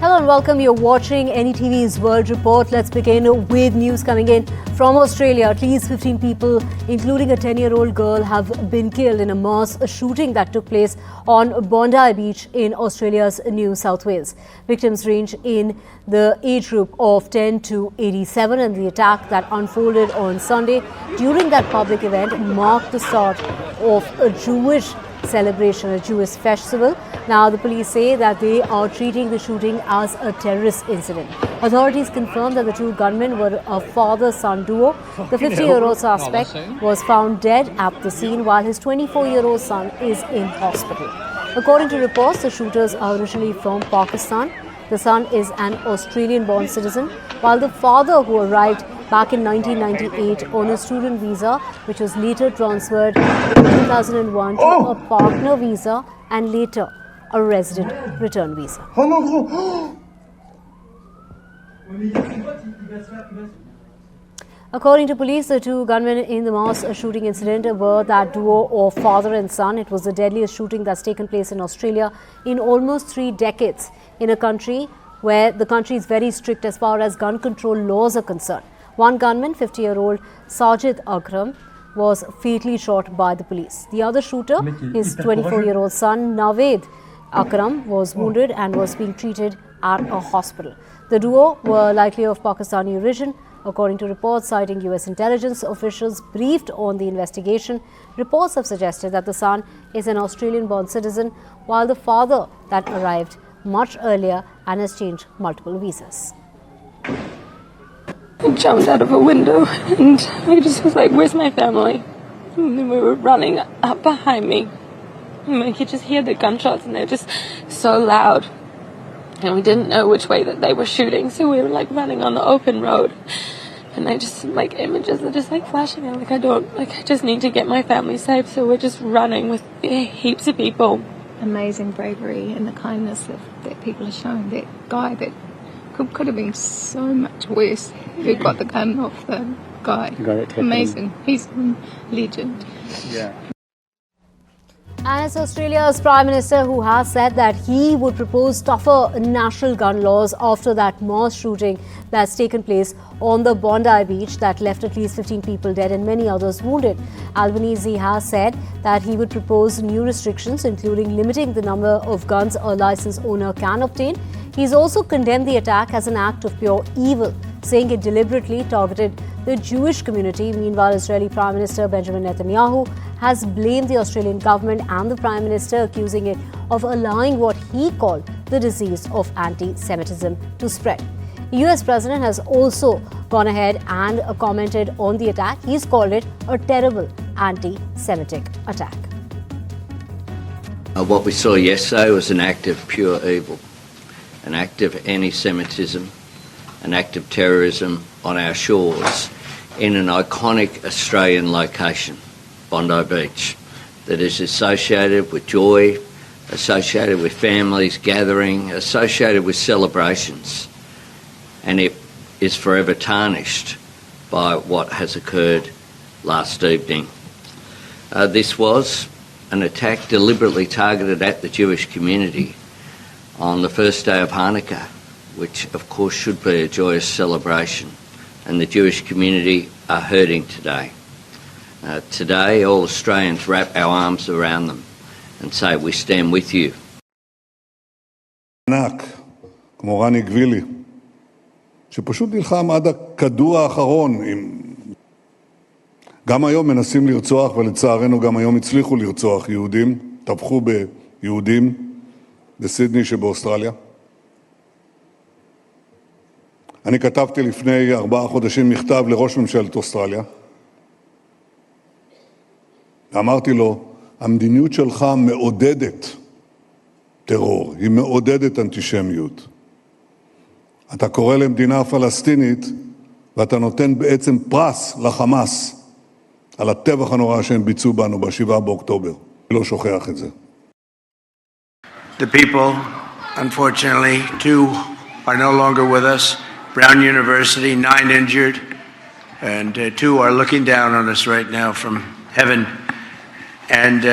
Hello and welcome. You're watching NDTV's World Report. Let's begin with news coming in from Australia. At least 15 people, including a 10-year-old girl, have been killed in a mass shooting that took place on Bondi Beach in Australia's New South Wales. Victims range in the age group of 10 to 87, and the attack that unfolded on Sunday during that public event marked the start of a Jewish celebration, a Jewish festival. Now, the police say that they are treating the shooting as a terrorist incident. Authorities confirmed that the two gunmen were a father-son duo. The 50-year-old suspect was found dead at the scene, while his 24-year-old son is in hospital. According to reports, the shooters are originally from Pakistan. The son is an Australian-born citizen, while the father, who arrived back in 1998 on a student visa, which was later transferred in 2001 to a partner visa and later a resident return visa. According to police, the two gunmen in the mass shooting incident were that duo of father and son. It was the deadliest shooting that's taken place in Australia in almost 3 decades, in a country where the country is very strict as far as gun control laws are concerned. One gunman, 50-year-old Sajid Akram, was fatally shot by the police. The other shooter, his 24-year-old son Naved Akram, was wounded and was being treated at a hospital. The duo were likely of Pakistani origin. According to reports citing US intelligence officials briefed on the investigation, reports have suggested that the son is an Australian-born citizen, while the father that arrived much earlier and has changed multiple visas. I jumped out of a window and I just was like, where's my family? And then we were running up behind me. And we could just hear the gunshots and they're just so loud. And we didn't know which way that they were shooting. So we were like running on the open road. And I just, like, images are just like flashing out. I just need to get my family safe. So we're just running with heaps of people. Amazing bravery and the kindness that people are showing. That guy that could have been so much worse. Who got the gun off the guy? Amazing. He's a legend. Yeah. And it's Australia's Prime Minister who has said that he would propose tougher national gun laws after that mass shooting that's taken place on the Bondi Beach that left at least 15 people dead and many others wounded. Albanese has said that he would propose new restrictions, including limiting the number of guns a licensed owner can obtain. He's also condemned the attack as an act of pure evil, saying it deliberately targeted the Jewish community. Meanwhile, Israeli Prime Minister Benjamin Netanyahu has blamed the Australian government and the Prime Minister, accusing it of allowing what he called the disease of anti-Semitism to spread. The US President has also gone ahead and commented on the attack. He's called it a terrible anti-Semitic attack. What we saw yesterday was an act of pure evil, an act of anti-Semitism, an act of terrorism on our shores in an iconic Australian location, Bondi Beach, that is associated with joy, associated with families gathering, associated with celebrations. And it is forever tarnished by what has occurred last evening. This was an attack deliberately targeted at the Jewish community on the first day of Hanukkah, which of course should be a joyous celebration, and the Jewish community are hurting today. Today, all Australians wrap our arms around them and say, we stand with you. ענק, כמו רני גבילי, שפשוט נלחם עד הכדור האחרון. גם היום מנסים לרצוח, ולצערנו גם היום הצליחו לרצוח יהודים, טבחו ביהודים בסידני שבאוסטרליה. אני כתבתי לפני 4 חודשים מכתב לראש ממשלת אוסטרליה. אמרתי לו, המדיניות שלך מעודדת טרור, היא מעודדת אנטישמיות. אתה קורא למדינה פלסטינית, ואתה נותן בעצם פרס לחמאס על הטבח הנורא שהם ביצעו בנו ב7 באוקטובר. אני לא שוכח את זה. The people, unfortunately, 2 are no longer with us. Brown University, 9 injured, and 2 are looking down on us right now from heaven. And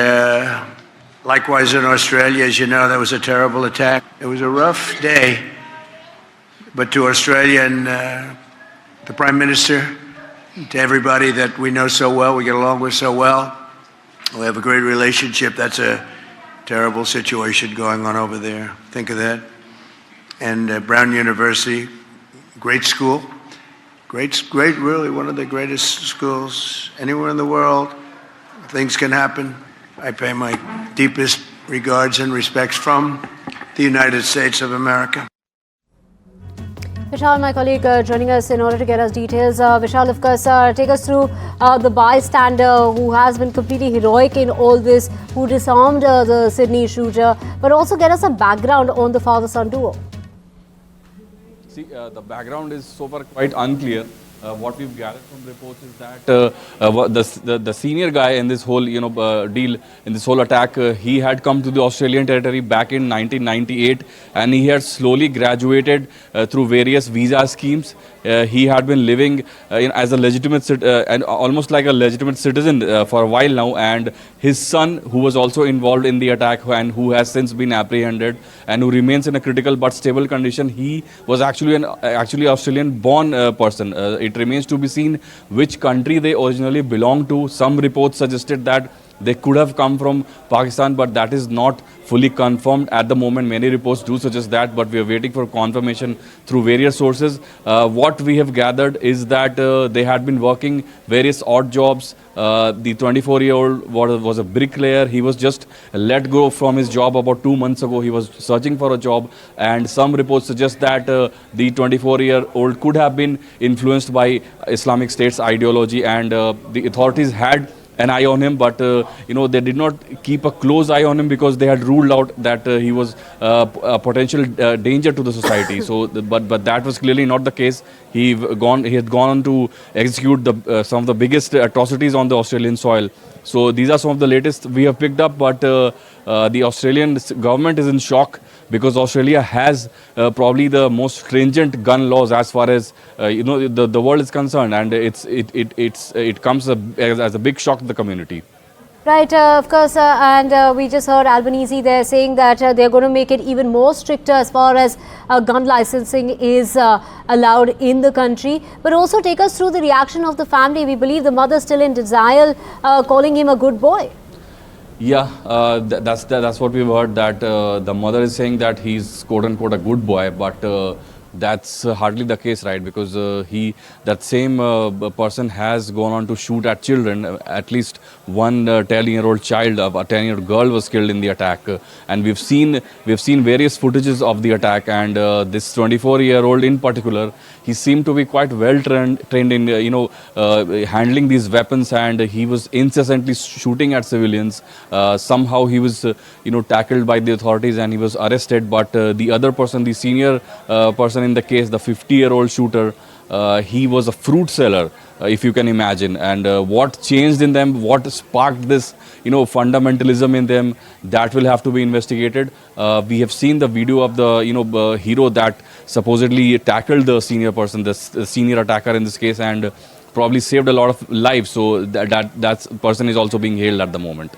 likewise in Australia, as you know, there was a terrible attack. It was a rough day but to Australia and the Prime Minister, to everybody that we know so well, we get along with so well. We have a great relationship. That's a terrible situation going on over there. Think of that. And Brown University, great school. Great, really one of the greatest schools anywhere in the world. Things can happen. I pay my deepest regards and respects from the United States of America. Vishal, my colleague, joining us in order to get us details. Vishal, of course, take us through the bystander who has been completely heroic in all this, who disarmed the Sydney shooter, but also get us a background on the father-son duo. See, the background is so far quite unclear. What we've gathered from reports is that the senior guy in this whole deal, in this whole attack, he had come to the Australian territory back in 1998, and he had slowly graduated through various visa schemes. He had been living as a legitimate and almost like a legitimate citizen for a while now, and his son, who was also involved in the attack and who has since been apprehended and who remains in a critical but stable condition, he was actually an Australian-born person. It remains to be seen which country they originally belonged to. Some reports suggested that they could have come from Pakistan, but that is not fully confirmed at the moment. Many reports do suggest that, but we are waiting for confirmation through various sources. What we have gathered is that they had been working various odd jobs. The 24-year-old was a bricklayer. He was just let go from his job about 2 months ago. He was searching for a job, and some reports suggest that the 24-year-old could have been influenced by Islamic State's ideology, and the authorities had an eye on him, but they did not keep a close eye on him because they had ruled out that he was a potential danger to the society. So, but that was clearly not the case. He had gone on to execute some of the biggest atrocities on the Australian soil. So these are some of the latest we have picked up, but the Australian government is in shock because Australia has probably the most stringent gun laws as far as the world is concerned, and it comes as a big shock to the community. Right, of course, and we just heard Albanese there saying that they're going to make it even more stricter as far as gun licensing is allowed in the country. But also take us through the reaction of the family. We believe the mother still in denial, calling him a good boy. Yeah, that's what we've heard, that the mother is saying that he's quote-unquote a good boy, but that's hardly the case, right? Because that same person has gone on to shoot at children. At least one 10-year-old child, a 10-year-old girl was killed in the attack, and we've seen various footages of the attack. And this 24-year-old in particular, he seemed to be quite well trained in handling these weapons, and he was incessantly shooting at civilians. Somehow he was tackled by the authorities and he was arrested. But the other person, the senior person in the case, the 50-year-old shooter, he was a fruit seller, if you can imagine. And what changed in them, what sparked this fundamentalism in them, that will have to be investigated. We have seen the video of the hero that supposedly tackled the senior person, the senior attacker in this case, and probably saved a lot of lives. So that person is also being hailed at the moment.